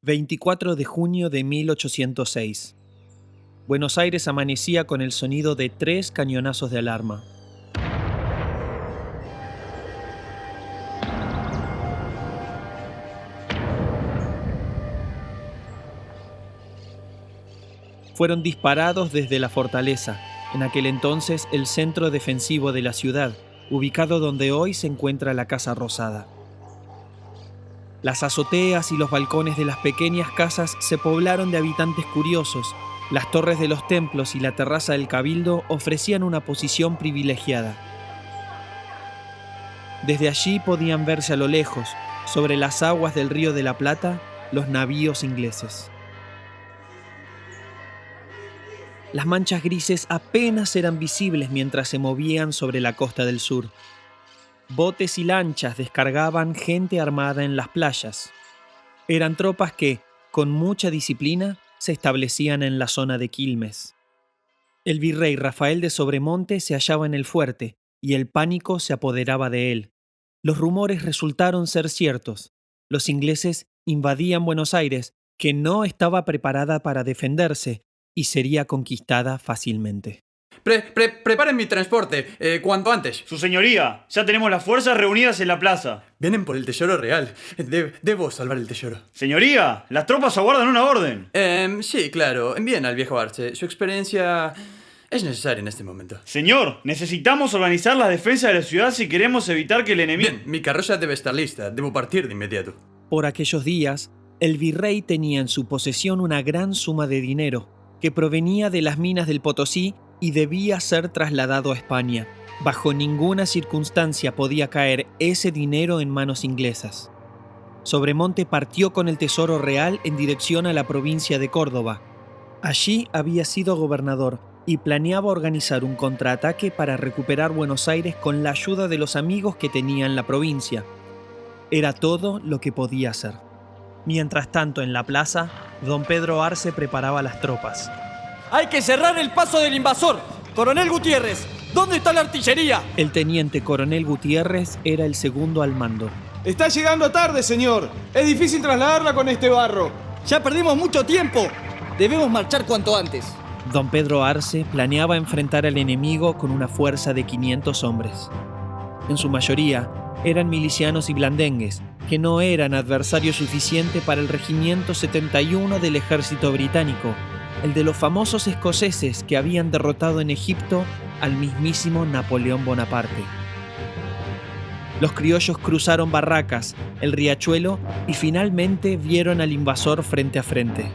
24 de junio de 1806. Buenos Aires amanecía con el sonido de 3 cañonazos de alarma. Fueron disparados desde la fortaleza, en aquel entonces el centro defensivo de la ciudad, ubicado donde hoy se encuentra la Casa Rosada. Las azoteas y los balcones de las pequeñas casas se poblaron de habitantes curiosos. Las torres de los templos y la terraza del Cabildo ofrecían una posición privilegiada. Desde allí podían verse a lo lejos, sobre las aguas del Río de la Plata, los navíos ingleses. Las manchas grises apenas eran visibles mientras se movían sobre la costa del sur. Botes y lanchas descargaban gente armada en las playas. Eran tropas que, con mucha disciplina, se establecían en la zona de Quilmes. El virrey Rafael de Sobremonte se hallaba en el fuerte y el pánico se apoderaba de él. Los rumores resultaron ser ciertos. Los ingleses invadían Buenos Aires, que no estaba preparada para defenderse y sería conquistada fácilmente. Preparen mi transporte, cuanto antes. Su señoría, ya tenemos las fuerzas reunidas en la plaza. Vienen por el tesoro real. Debo salvar el tesoro. Señoría, las tropas aguardan una orden. Sí, claro. Envíen al viejo Arce. Su experiencia es necesaria en este momento. Señor, necesitamos organizar la defensa de la ciudad si queremos evitar que el enemigo... Bien, mi carroza debe estar lista. Debo partir de inmediato. Por aquellos días, el virrey tenía en su posesión una gran suma de dinero que provenía de las minas del Potosí y debía ser trasladado a España. Bajo ninguna circunstancia podía caer ese dinero en manos inglesas. Sobremonte partió con el tesoro real en dirección a la provincia de Córdoba. Allí había sido gobernador y planeaba organizar un contraataque para recuperar Buenos Aires con la ayuda de los amigos que tenía en la provincia. Era todo lo que podía hacer. Mientras tanto, en la plaza, don Pedro Arce preparaba las tropas. ¡Hay que cerrar el paso del invasor! ¡Coronel Gutiérrez! ¿Dónde está la artillería? El teniente coronel Gutiérrez era el segundo al mando. Está llegando tarde, señor. Es difícil trasladarla con este barro. ¡Ya perdimos mucho tiempo! Debemos marchar cuanto antes. Don Pedro Arce planeaba enfrentar al enemigo con una fuerza de 500 hombres. En su mayoría, eran milicianos y blandengues, que no eran adversario suficiente para el Regimiento 71 del ejército británico, el de los famosos escoceses que habían derrotado en Egipto al mismísimo Napoleón Bonaparte. Los criollos cruzaron barracas, el riachuelo y finalmente vieron al invasor frente a frente.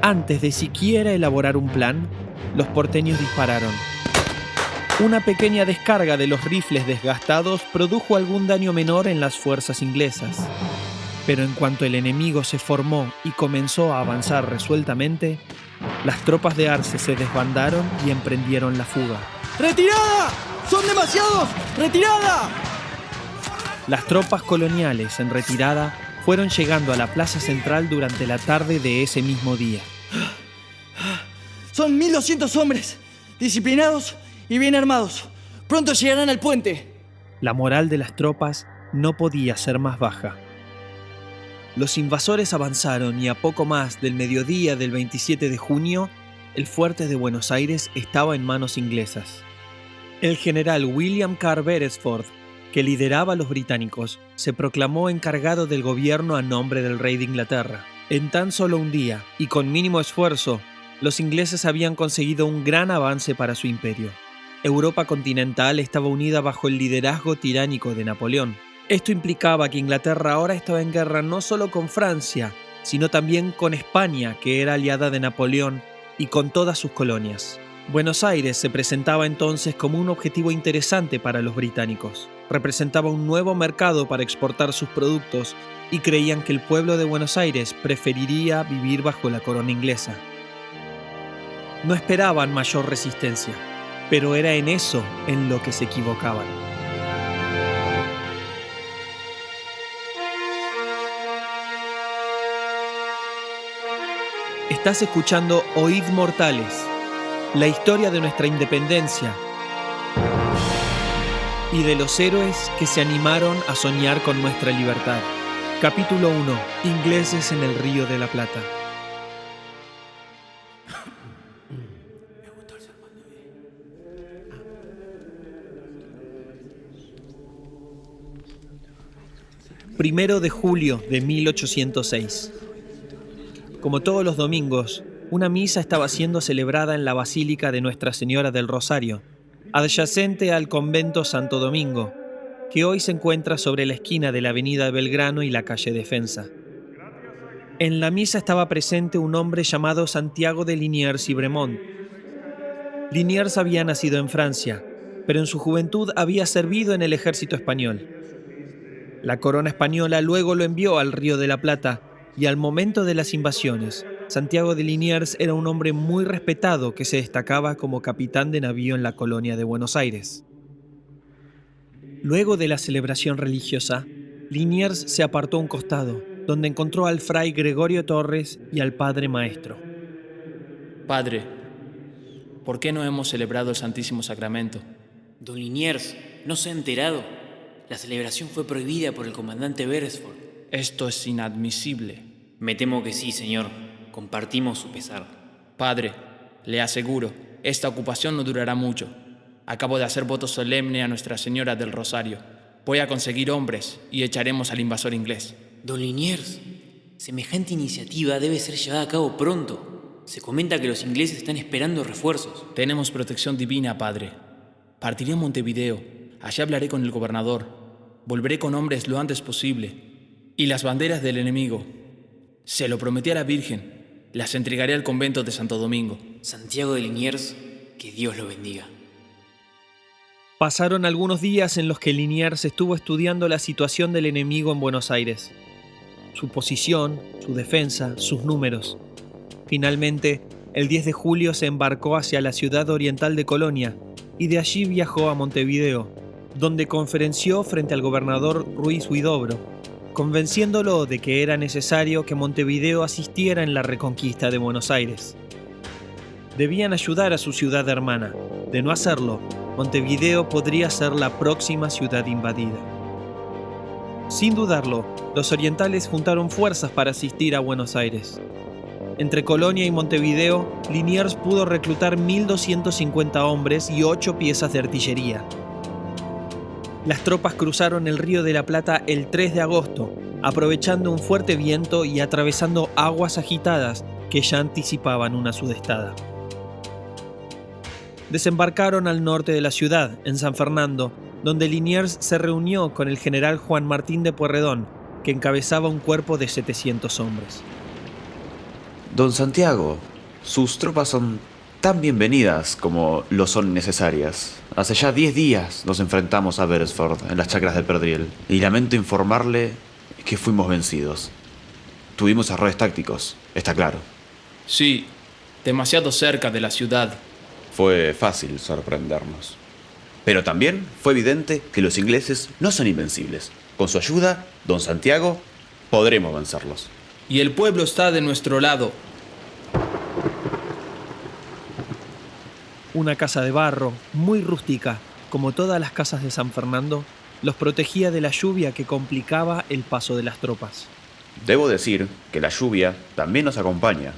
Antes de siquiera elaborar un plan, los porteños dispararon. Una pequeña descarga de los rifles desgastados produjo algún daño menor en las fuerzas inglesas. Pero en cuanto el enemigo se formó y comenzó a avanzar resueltamente, las tropas de Arce se desbandaron y emprendieron la fuga. ¡Retirada! ¡Son demasiados! ¡Retirada! Las tropas coloniales en retirada fueron llegando a la plaza central durante la tarde de ese mismo día. Son 1200 hombres, disciplinados y bien armados. Pronto llegarán al puente. La moral de las tropas no podía ser más baja. Los invasores avanzaron y a poco más del mediodía del 27 de junio, el fuerte de Buenos Aires estaba en manos inglesas. El general William Carr Beresford, que lideraba a los británicos, se proclamó encargado del gobierno a nombre del rey de Inglaterra. En tan solo un día, y con mínimo esfuerzo, los ingleses habían conseguido un gran avance para su imperio. Europa continental estaba unida bajo el liderazgo tiránico de Napoleón. Esto implicaba que Inglaterra ahora estaba en guerra no solo con Francia, sino también con España, que era aliada de Napoleón, y con todas sus colonias. Buenos Aires se presentaba entonces como un objetivo interesante para los británicos. Representaba un nuevo mercado para exportar sus productos y creían que el pueblo de Buenos Aires preferiría vivir bajo la corona inglesa. No esperaban mayor resistencia, pero era en eso en lo que se equivocaban. Estás escuchando Oíd Mortales, la historia de nuestra independencia y de los héroes que se animaron a soñar con nuestra libertad. Capítulo 1. Ingleses en el Río de la Plata. Primero de julio de 1806. Como todos los domingos, una misa estaba siendo celebrada en la Basílica de Nuestra Señora del Rosario, adyacente al convento Santo Domingo, que hoy se encuentra sobre la esquina de la avenida Belgrano y la calle Defensa. En la misa estaba presente un hombre llamado Santiago de Liniers y Bremont. Liniers había nacido en Francia, pero en su juventud había servido en el ejército español. La corona española luego lo envió al Río de la Plata y al momento de las invasiones, Santiago de Liniers era un hombre muy respetado que se destacaba como capitán de navío en la colonia de Buenos Aires. Luego de la celebración religiosa, Liniers se apartó a un costado, donde encontró al fray Gregorio Torres y al padre maestro. Padre, ¿por qué no hemos celebrado el Santísimo Sacramento? Don Liniers, ¿no se ha enterado? La celebración fue prohibida por el comandante Beresford. Esto es inadmisible. Me temo que sí, señor. Compartimos su pesar. Padre, le aseguro, esta ocupación no durará mucho. Acabo de hacer voto solemne a Nuestra Señora del Rosario. Voy a conseguir hombres y echaremos al invasor inglés. Don Liniers, semejante iniciativa debe ser llevada a cabo pronto. Se comenta que los ingleses están esperando refuerzos. Tenemos protección divina, padre. Partiré a Montevideo. Allá hablaré con el gobernador. Volveré con hombres lo antes posible. Y las banderas del enemigo, se lo prometí a la Virgen, las entregaré al convento de Santo Domingo. Santiago de Liniers, que Dios lo bendiga. Pasaron algunos días en los que Liniers estuvo estudiando la situación del enemigo en Buenos Aires. Su posición, su defensa, sus números. Finalmente, el 10 de julio se embarcó hacia la ciudad oriental de Colonia y de allí viajó a Montevideo, donde conferenció frente al gobernador Ruiz Huidobro, convenciéndolo de que era necesario que Montevideo asistiera en la reconquista de Buenos Aires. Debían ayudar a su ciudad hermana. De no hacerlo, Montevideo podría ser la próxima ciudad invadida. Sin dudarlo, los orientales juntaron fuerzas para asistir a Buenos Aires. Entre Colonia y Montevideo, Liniers pudo reclutar 1.250 hombres y 8 piezas de artillería. Las tropas cruzaron el Río de la Plata el 3 de agosto, aprovechando un fuerte viento y atravesando aguas agitadas que ya anticipaban una sudestada. Desembarcaron al norte de la ciudad, en San Fernando, donde Liniers se reunió con el general Juan Martín de Pueyrredón, que encabezaba un cuerpo de 700 hombres. Don Santiago, sus tropas son tan bienvenidas como lo son necesarias. Hace ya 10 días nos enfrentamos a Beresford en las chacras de Perdriel y lamento informarle que fuimos vencidos. Tuvimos errores tácticos, está claro. Sí, demasiado cerca de la ciudad. Fue fácil sorprendernos. Pero también fue evidente que los ingleses no son invencibles. Con su ayuda, don Santiago, podremos vencerlos. Y el pueblo está de nuestro lado. Una casa de barro, muy rústica, como todas las casas de San Fernando, los protegía de la lluvia que complicaba el paso de las tropas. Debo decir que la lluvia también nos acompaña.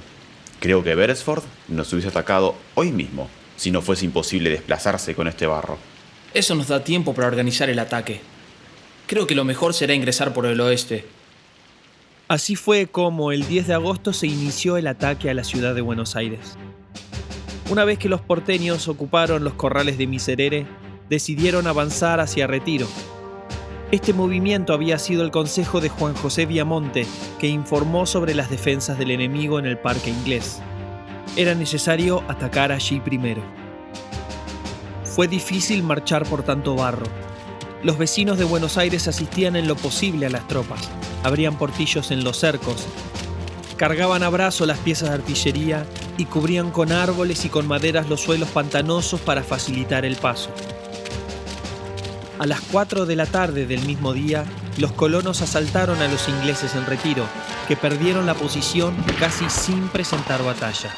Creo que Beresford nos hubiese atacado hoy mismo, si no fuese imposible desplazarse con este barro. Eso nos da tiempo para organizar el ataque. Creo que lo mejor será ingresar por el oeste. Así fue como el 10 de agosto se inició el ataque a la ciudad de Buenos Aires. Una vez que los porteños ocuparon los corrales de Miserere, decidieron avanzar hacia Retiro. Este movimiento había sido el consejo de Juan José Viamonte, que informó sobre las defensas del enemigo en el Parque Inglés. Era necesario atacar allí primero. Fue difícil marchar por tanto barro. Los vecinos de Buenos Aires asistían en lo posible a las tropas, abrían portillos en los cercos, cargaban a brazo las piezas de artillería y cubrían con árboles y con maderas los suelos pantanosos para facilitar el paso. A las 4 de la tarde del mismo día, los colonos asaltaron a los ingleses en Retiro, que perdieron la posición casi sin presentar batalla.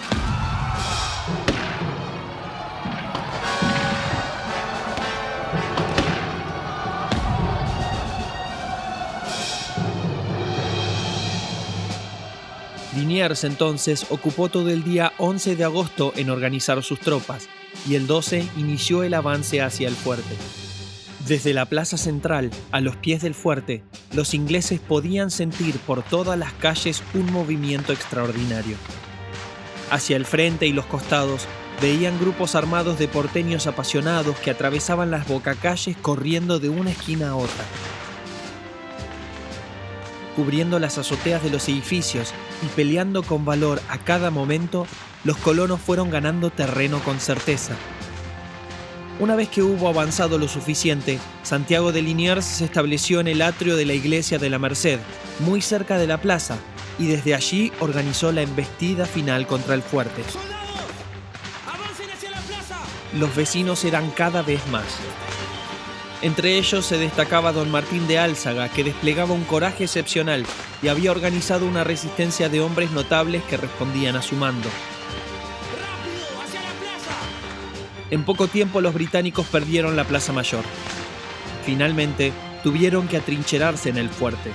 Liniers entonces ocupó todo el día 11 de agosto en organizar sus tropas y el 12 inició el avance hacia el fuerte. Desde la plaza central, a los pies del fuerte, los ingleses podían sentir por todas las calles un movimiento extraordinario. Hacia el frente y los costados, veían grupos armados de porteños apasionados que atravesaban las bocacalles corriendo de una esquina a otra. Cubriendo las azoteas de los edificios y peleando con valor a cada momento, los colonos fueron ganando terreno con certeza. Una vez que hubo avanzado lo suficiente, Santiago de Liniers se estableció en el atrio de la iglesia de la Merced, muy cerca de la plaza, y desde allí organizó la embestida final contra el fuerte. Los vecinos eran cada vez más. Entre ellos se destacaba don Martín de Álzaga, que desplegaba un coraje excepcional y había organizado una resistencia de hombres notables que respondían a su mando. En poco tiempo los británicos perdieron la Plaza Mayor. Finalmente, tuvieron que atrincherarse en el fuerte.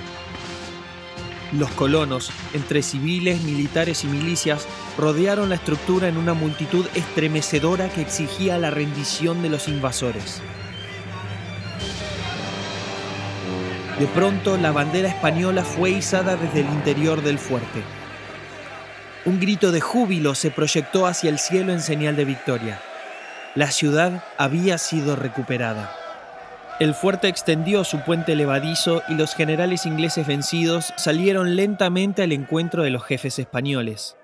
Los colonos, entre civiles, militares y milicias, rodearon la estructura en una multitud estremecedora que exigía la rendición de los invasores. De pronto, la bandera española fue izada desde el interior del fuerte. Un grito de júbilo se proyectó hacia el cielo en señal de victoria. La ciudad había sido recuperada. El fuerte extendió su puente levadizo y los generales ingleses vencidos salieron lentamente al encuentro de los jefes españoles.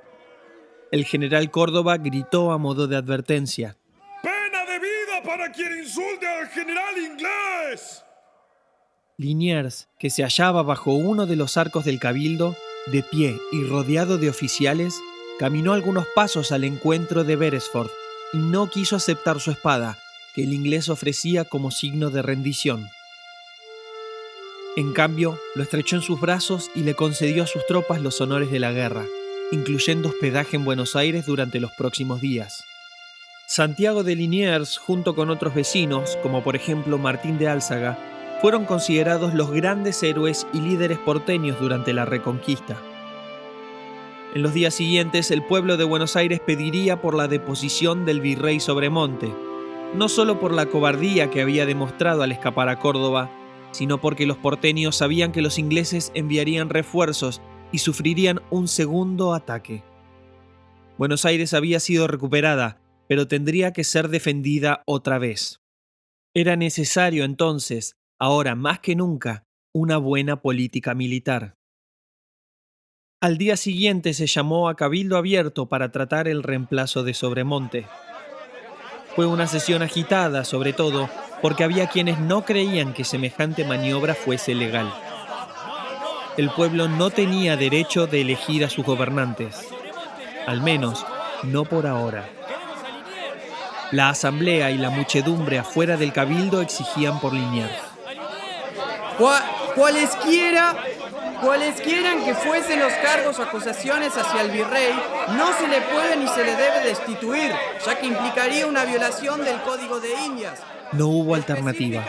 El general Córdoba gritó a modo de advertencia: ¡Pena de vida para quien insulte al general inglés! Liniers, que se hallaba bajo uno de los arcos del cabildo, de pie y rodeado de oficiales, caminó algunos pasos al encuentro de Beresford y no quiso aceptar su espada, que el inglés ofrecía como signo de rendición. En cambio, lo estrechó en sus brazos y le concedió a sus tropas los honores de la guerra, incluyendo hospedaje en Buenos Aires durante los próximos días. Santiago de Liniers, junto con otros vecinos, como por ejemplo Martín de Álzaga, fueron considerados los grandes héroes y líderes porteños durante la Reconquista. En los días siguientes, el pueblo de Buenos Aires pediría por la deposición del virrey Sobremonte, no solo por la cobardía que había demostrado al escapar a Córdoba, sino porque los porteños sabían que los ingleses enviarían refuerzos y sufrirían un segundo ataque. Buenos Aires había sido recuperada, pero tendría que ser defendida otra vez. Era necesario entonces, ahora más que nunca, una buena política militar. Al día siguiente se llamó a Cabildo Abierto para tratar el reemplazo de Sobremonte. Fue una sesión agitada, sobre todo, porque había quienes no creían que semejante maniobra fuese legal. El pueblo no tenía derecho de elegir a sus gobernantes, al menos no por ahora. La asamblea y la muchedumbre afuera del cabildo exigían por Liniers. Cualesquieran que fuesen los cargos o acusaciones hacia el virrey, no se le puede ni se le debe destituir, ya que implicaría una violación del Código de Indias. No hubo alternativa.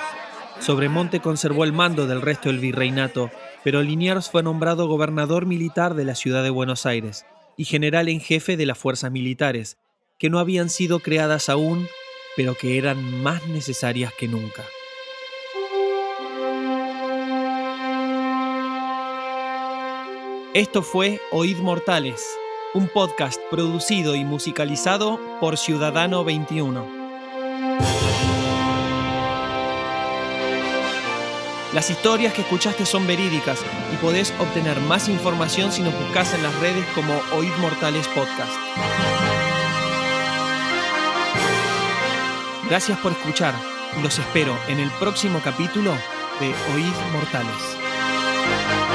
Sobremonte conservó el mando del resto del virreinato, pero Liniers fue nombrado gobernador militar de la ciudad de Buenos Aires y general en jefe de las fuerzas militares, que no habían sido creadas aún, pero que eran más necesarias que nunca. Esto fue Oíd Mortales, un podcast producido y musicalizado por Ciudadano 21. Las historias que escuchaste son verídicas y podés obtener más información si nos buscas en las redes como Oíd Mortales Podcast. Gracias por escuchar y los espero en el próximo capítulo de Oíd Mortales.